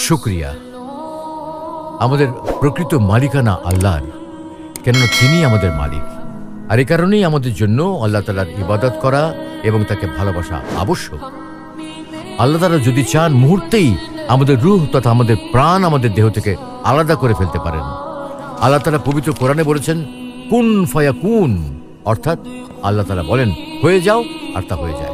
শুকরিয়া আমাদের প্রকৃত মালিকানা আল্লাহর, কেননা তিনি আমাদের মালিক। আর এই কারণেই আমাদের জন্য আল্লাহ তাআলার ইবাদত করা এবং তাকে ভালোবাসা আবশ্যক। আল্লাহ তাআলা যদি চান মুহূর্তেই আমাদের রূহ তথা আমাদের প্রাণ আমাদের দেহ থেকে আলাদা করে ফেলতে পারেন। আল্লাহ তাআলা পবিত্র কোরআনে বলেছেন কুন ফায়াকুন, অর্থাৎ আল্লাহ তাআলা বলেন হয়ে যাও আর তা হয়ে যায়।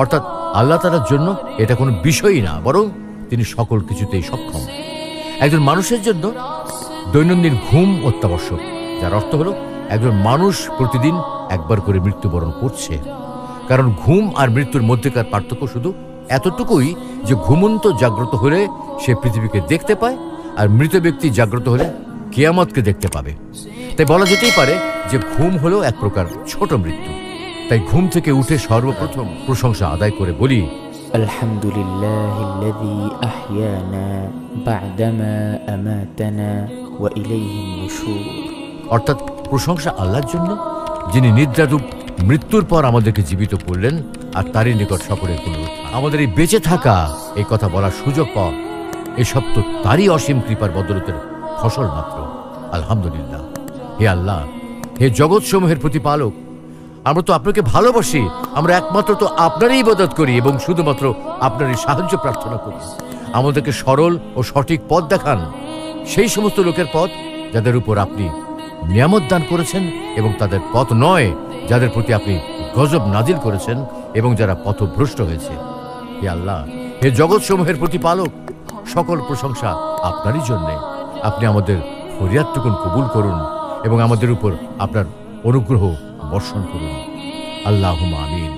অর্থাৎ আল্লাহ তাআলার জন্য এটা কোনো বিষয়ই না, বরং তিনি সকল কিছুতেই সক্ষম। একজন মানুষের জন্য দৈনন্দিন ঘুম অত্যাবশ্যক, যার অর্থ হলো একজন মানুষ প্রতিদিন একবার করে মৃত্যুবরণ করছে। কারণ ঘুম আর মৃত্যুর মধ্যেকার পার্থক্য শুধু এতটুকুই যে ঘুমন্ত জাগ্রত হলে সে পৃথিবীকে দেখতে পায়, আর মৃত ব্যক্তি জাগ্রত হলে কিয়ামতকে দেখতে পাবে। তাই বলা যেতেই পারে যে ঘুম হলো এক প্রকার ছোট মৃত্যু। তাই ঘুম থেকে উঠে সর্বপ্রথম প্রশংসা আদায় করে বলি আলহামদুলিল্লাহিল্লাযী আহইয়ানা বা'দামা আমাতানা ওয়া ইলাইহিন নুশুর। অর্থাৎ প্রশংসা আল্লাহর জন্য, যিনি নিদ্রারূপ মৃত্যুর পর আমাদেরকে জীবিত করলেন আর তারই নিকট সকলের পুনরুত্থান। আমাদের এই বেঁচে থাকা, এই কথা বলার সুযোগ পাওয়া, এসব তো তারই অসীম কৃপার বদৌলতের ফসল মাত্র। আলহামদুলিল্লাহ। হে আল্লাহ, হে জগৎসমূহের প্রতিপালক, আমরা তো আপনাকে ভালোবাসি, আমরা একমাত্র তো আপনারই ইবাদত করি এবং শুধুমাত্র আপনারই সাহায্য প্রার্থনা করি। আমাদেরকে সরল ও সঠিক পথ দেখান, সেই সমস্ত লোকের পথ যাদের উপর আপনি নিয়ামত দান করেছেন এবং তাদের পথ নয় যাদের প্রতি আপনি গজব নাজিল করেছেন এবং যারা পথভ্রষ্ট হয়েছে। হে আল্লাহ, হে জগৎসমূহের প্রতিপালক, সকল প্রশংসা আপনারই জন্যে। আপনি আমাদের ফরিয়াদটুকুন কবুল করুন এবং আমাদের উপর আপনার অনুগ্রহ বর্ষণ করুন। আল্লাহুম্মা আমিন।